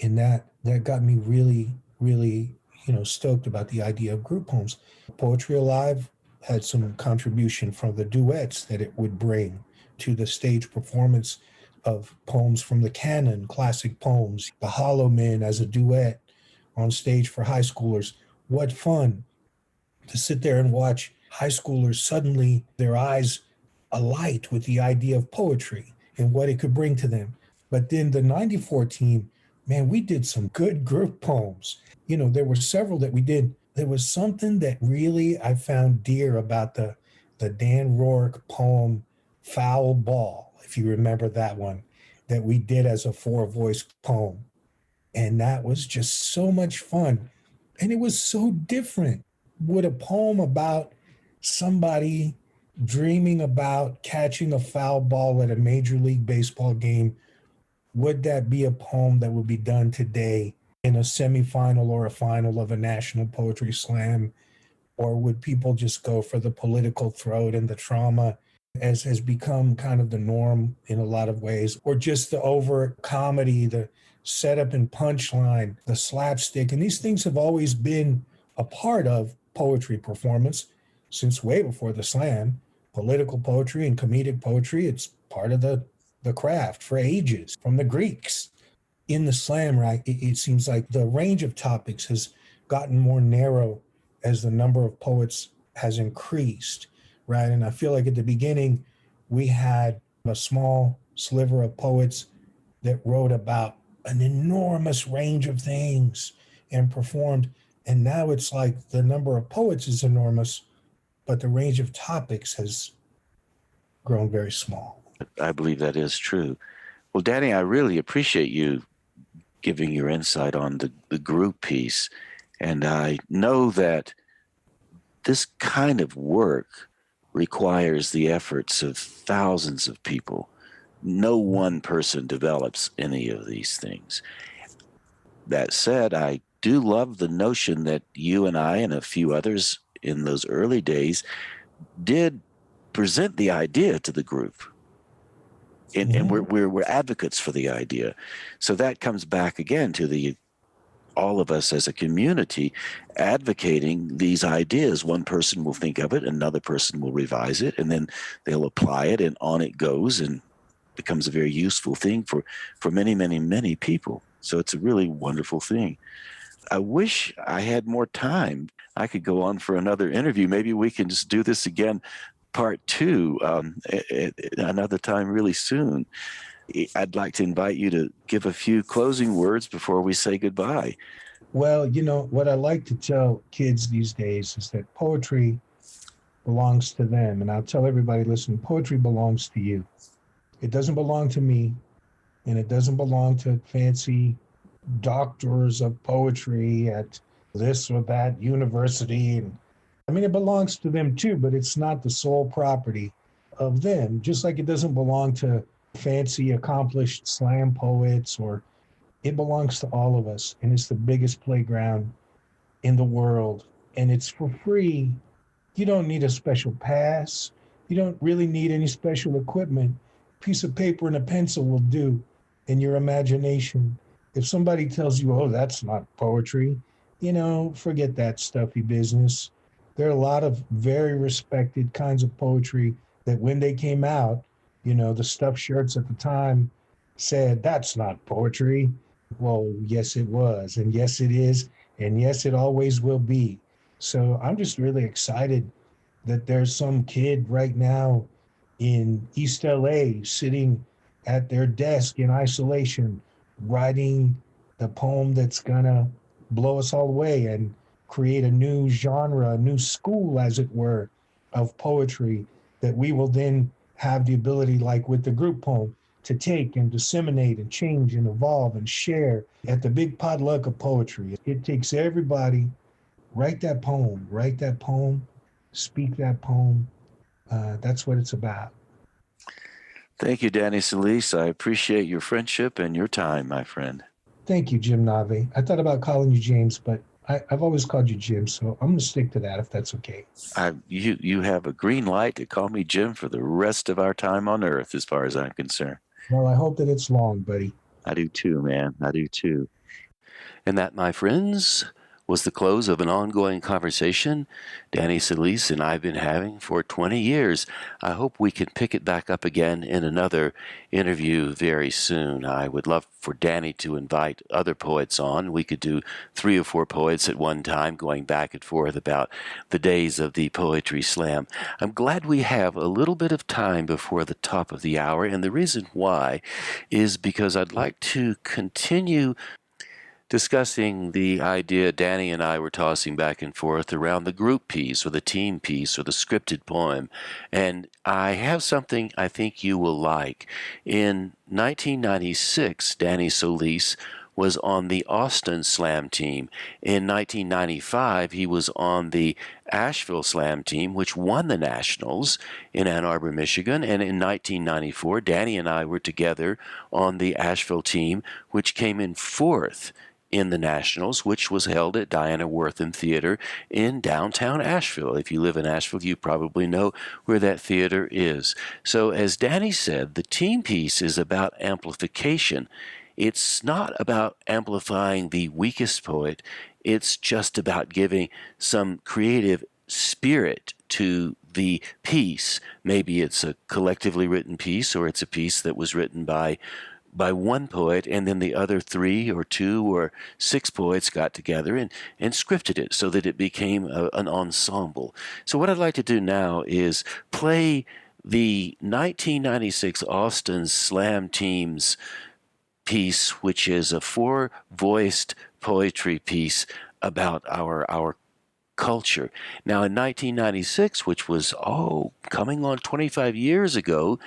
and that got me really, really, stoked about the idea of group poems. Poetry Alive had some contribution from the duets that it would bring to the stage performance of poems from the canon, classic poems, The Hollow Men as a duet on stage for high schoolers. What fun to sit there and watch high schoolers suddenly their eyes alight with the idea of poetry and what it could bring to them. But then the 94 team, man, we did some good group poems. There were several that we did. There was something that really I found dear about the Dan Rourke poem, Foul Ball, if you remember that one, that we did as a 4-voice poem. And that was just so much fun. And it was so different. Would a poem about somebody dreaming about catching a foul ball at a Major League Baseball game, would that be a poem that would be done today in a semifinal or a final of a National Poetry Slam? Or would people just go for the political throat and the trauma, as has become kind of the norm in a lot of ways, or just the over comedy, the setup and punchline, the slapstick? And these things have always been a part of poetry performance since way before the slam. Political poetry and comedic poetry, it's part of the craft for ages, from the Greeks. In the slam, right, it seems like the range of topics has gotten more narrow as the number of poets has increased, right? And I feel like at the beginning, we had a small sliver of poets that wrote about an enormous range of things and performed. And now it's like the number of poets is enormous, but the range of topics has grown very small. I believe that is true. Well, Danny, I really appreciate you giving your insight on the group piece. And I know that this kind of work requires the efforts of thousands of people. No one person develops any of these things. That said, I do love the notion that you and I and a few others in those early days did present the idea to the group. And we're advocates for the idea. So that comes back again to all of us as a community advocating these ideas. One person will think of it, another person will revise it, and then they'll apply it, and on it goes, and becomes a very useful thing for many, many, many people. So it's a really wonderful thing. I wish I had more time. I could go on for another interview. Maybe we can just do this again, part 2, another time really soon. I'd like to invite you to give a few closing words before we say goodbye. Well, what I like to tell kids these days is that poetry belongs to them. And I'll tell everybody, listen, poetry belongs to you. It doesn't belong to me, and it doesn't belong to fancy doctors of poetry at this or that university. And I mean, it belongs to them too, but it's not the sole property of them, just like it doesn't belong to fancy, accomplished slam poets, or it belongs to all of us. And it's the biggest playground in the world. And it's for free. You don't need a special pass. You don't really need any special equipment. A piece of paper and a pencil will do, and your imagination. If somebody tells you, oh, that's not poetry, forget that stuffy business. There are a lot of very respected kinds of poetry that when they came out, the stuffed shirts at the time said, that's not poetry. Well, yes, it was. And yes, it is. And yes, it always will be. So I'm just really excited that there's some kid right now in East LA sitting at their desk in isolation, writing the poem that's gonna blow us all away and create a new genre, a new school, as it were, of poetry that we will then have the ability, like with the group poem, to take and disseminate and change and evolve and share at the big potluck of poetry. It takes everybody, write that poem, speak that poem. That's what it's about. Thank you, Danny Solis. I appreciate your friendship and your time, my friend. Thank you, Jim Nave. I thought about calling you James, but I've always called you Jim, so I'm going to stick to that if that's okay. You have a green light to call me Jim for the rest of our time on Earth, as far as I'm concerned. Well, I hope that it's long, buddy. I do too, man. I do too. And that, my friends, was the close of an ongoing conversation Danny Solis and I have been having for 20 years. I hope we can pick it back up again in another interview very soon. I would love for Danny to invite other poets on. We could do 3 or 4 poets at one time, going back and forth about the days of the Poetry Slam. I'm glad we have a little bit of time before the top of the hour, and the reason why is because I'd like to continue discussing the idea Danny and I were tossing back and forth around the group piece or the team piece or the scripted poem. And I have something I think you will like. In 1996, Danny Solis was on the Austin Slam team. In 1995, he was on the Asheville Slam team, which won the Nationals in Ann Arbor, Michigan. And in 1994, Danny and I were together on the Asheville team, which came in 4th in the Nationals, which was held at Diana Wortham Theater in downtown Asheville. If you live in Asheville, you probably know where that theater is. So as Danny said, the team piece is about amplification. It's not about amplifying the weakest poet. It's just about giving some creative spirit to the piece. Maybe it's a collectively written piece, or it's a piece that was written by one poet, and then the other 3 or 2 or 6 poets got together and scripted it so that it became an ensemble. So what I'd like to do now is play the 1996 Austin Slam Team's piece, which is a 4-voiced poetry piece about our culture. Now, in 1996, which was, coming on 25 years ago,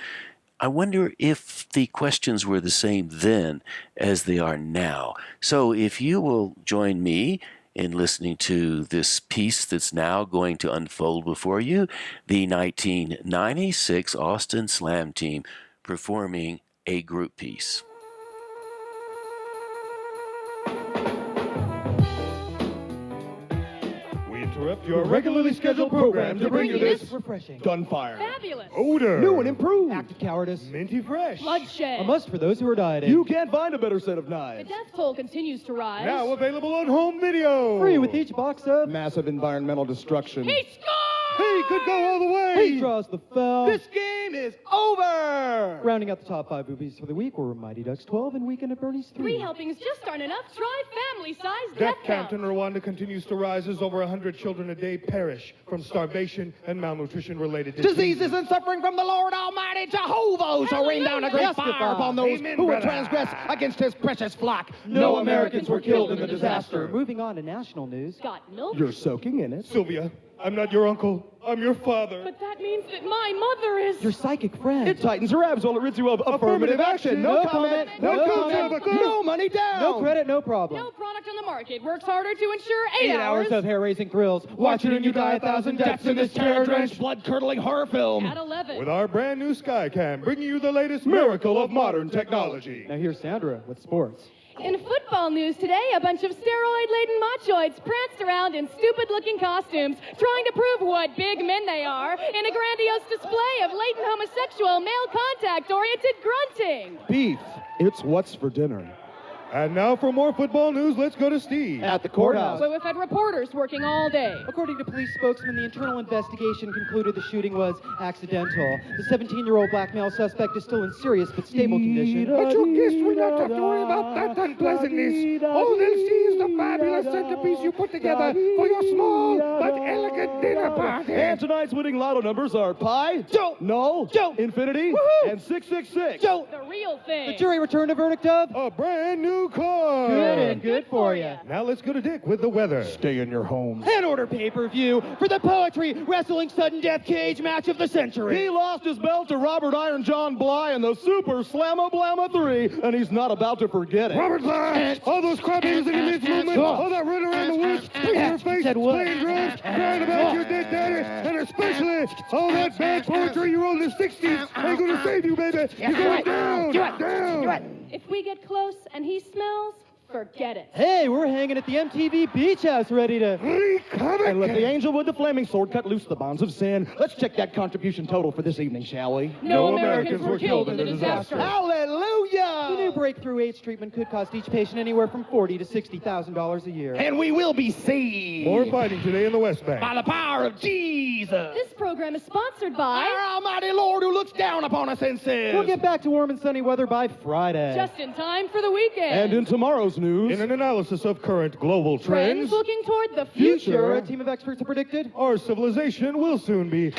I wonder if the questions were the same then as they are now. So if you will join me in listening to this piece that's now going to unfold before you, the 1996 Austin Slam Team performing a group piece. Interrupt your regularly scheduled program to bring you this refreshing, gunfire, fabulous, odor, new and improved, act of cowardice, minty fresh, bloodshed, a must for those who are dieting. You can't find a better set of the knives. death toll continues to rise. Now available on home video. Free with each box of massive environmental destruction. He scored! He could go all the way. He draws the foul. This game is over. Rounding out the top 5 movies for the week were Mighty Ducks 12 and Weekend at Bernie's 3. 3 helpings just aren't enough. Try family-sized Death count in Rwanda continues to rise as over 100 children a day perish from starvation and malnutrition-related diseases and suffering from the Lord Almighty Jehovah shall rain down a great fire upon those who will transgress against his precious flock. No Americans were killed in the disaster. Moving on to national news. Got milk? You're soaking in it. Sylvia, I'm not your uncle. I'm your father. But that means that my mother is... Your psychic friend. It tightens her abs while it rids you of affirmative action. No comment. No comment. No money down. No credit, no problem. No product on the market. Works harder to ensure 8 hours of hair-raising thrills. Watch it and you die 1,000 deaths in this terror-drenched, blood-curdling horror film. At 11. with our brand new Skycam, bringing you the latest miracle of modern technology. Now here's Sandra with sports. In football news today, a bunch of steroid-laden machoids pranced around in stupid-looking costumes, trying to prove what big men they are in a grandiose display of latent homosexual, male contact-oriented grunting. Beef. It's what's for dinner. And now for more football news, let's go to Steve. At the courthouse. Where we've had reporters working all day. According to police spokesman, the internal investigation concluded the shooting was accidental. The 17-year-old black male suspect is still in serious but stable condition. But you guess we not have to worry about that unpleasantness. All they'll see is the fabulous centerpiece you put together for your small but elegant dinner party. And tonight's winning lotto numbers are pi, Joe, null, Joe, infinity, woohoo, and 666. Joe, The real thing. the jury returned a verdict of A brand new car. good and good for you. Now let's go to Dick with the weather. Stay in your home. And order pay-per-view for the Poetry Wrestling Sudden Death Cage match of the century. He lost his belt to Robert Iron John Bly in the Super Slammo-Blammo 3, and he's not about to forget it. Robert Bly! All those crybabies in the midst movement, all that running around the woods, in your face, playing drums, crying about your dead daddy, and especially all that bad poetry you wrote in the 60s ain't gonna save you, baby. You're going down, down. If we get close and he smells, forget it. Hey, we're hanging at the MTV Beach House ready to... And let the angel with the flaming sword cut loose the bonds of sin. Let's check that contribution total for this evening, shall we? No Americans were killed in the disaster. Hallelujah! The new breakthrough AIDS treatment could cost each patient anywhere from $40,000 to $60,000 a year. And we will be saved. More fighting today in the West Bank. By the power of Jesus. This program is sponsored by Our almighty Lord who looks down upon us and says... We'll get back to warm and sunny weather by Friday. Just in time for the weekend. And in tomorrow's news... In an analysis of current global Trends trends, looking toward the Future, a team of experts have predicted. our civilization will soon be...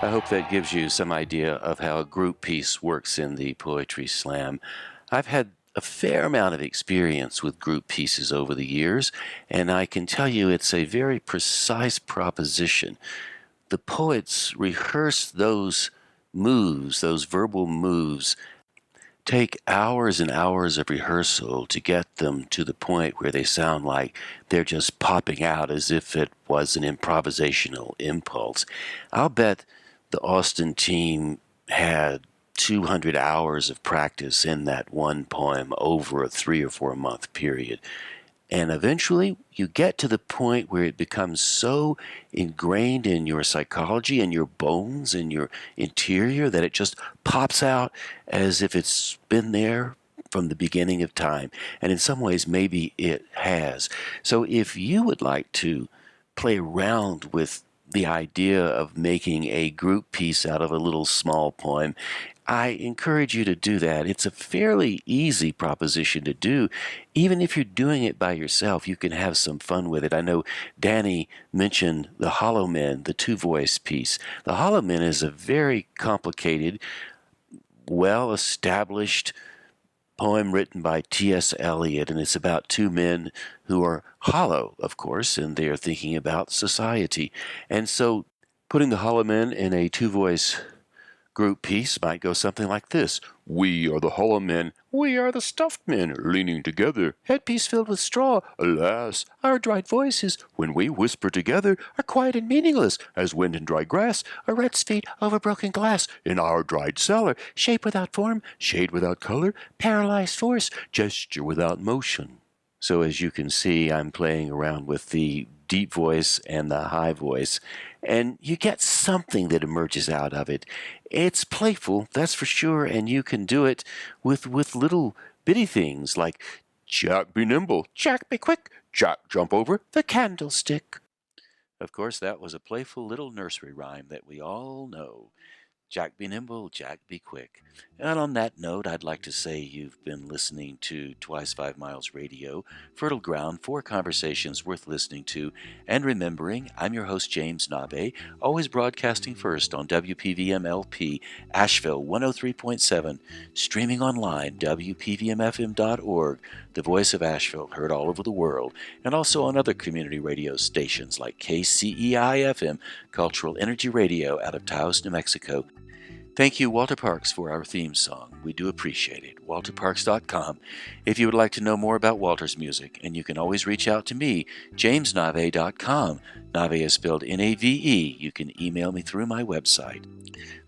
I hope that gives you some idea of how a group piece works in the Poetry Slam. I've had a fair amount of experience with group pieces over the years, and I can tell you it's a very precise proposition. The poets rehearse those moves, those verbal moves, take hours and hours of rehearsal to get them to the point where they sound like they're just popping out as if it was an improvisational impulse. I'll bet the Austin team had 200 hours of practice in that one poem over a 3 or 4 month period. And eventually you get to the point where it becomes so ingrained in your psychology and your bones and your interior that it just pops out as if it's been there from the beginning of time. And in some ways, maybe it has. So if you would like to play around with the idea of making a group piece out of a little small poem, I encourage you to do that. It's a fairly easy proposition to do. Even if you're doing it by yourself, you can have some fun with it. I know Danny mentioned the Hollow Men, the two-voice piece. The Hollow Men is a very complicated, well-established poem written by T.S. Eliot, and it's about two men who are hollow, of course, and they are thinking about society. And so putting the Hollow Men in a two-voice group piece might go something like this. We are the hollow men, we are the stuffed men, leaning together, headpiece filled with straw. Alas, our dried voices, when we whisper together, are quiet and meaningless, as wind in dry grass, or rat's feet over broken glass. In our dried cellar, shape without form, shade without color, paralyzed force, gesture without motion. So as you can see, I'm playing around with the deep voice and the high voice, and you get something that emerges out of it. It's playful, that's for sure, and you can do it with little bitty things like Jack be nimble, Jack be quick, Jack jump over the candlestick. Of course, that was a playful little nursery rhyme that we all know. Jack be nimble, Jack be quick. And on that note, I'd like to say you've been listening to Twice 5 Miles Radio, fertile ground for conversations worth listening to and remembering. I'm your host, James Nave, always broadcasting first on WPVM-LP, Asheville 103.7, streaming online, WPVMFM.org, the voice of Asheville, heard all over the world, and also on other community radio stations like KCEI-FM, Cultural Energy Radio out of Taos, New Mexico. Thank you, Walter Parks, for our theme song. We do appreciate it. WalterParks.com if you would like to know more about Walter's music, and you can always reach out to me, JamesNave.com. Nave is spelled N-A-V-E. You can email me through my website.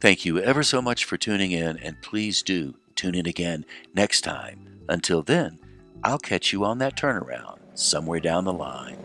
Thank you ever so much for tuning in, and please do tune in again next time. Until then, I'll catch you on that turnaround somewhere down the line.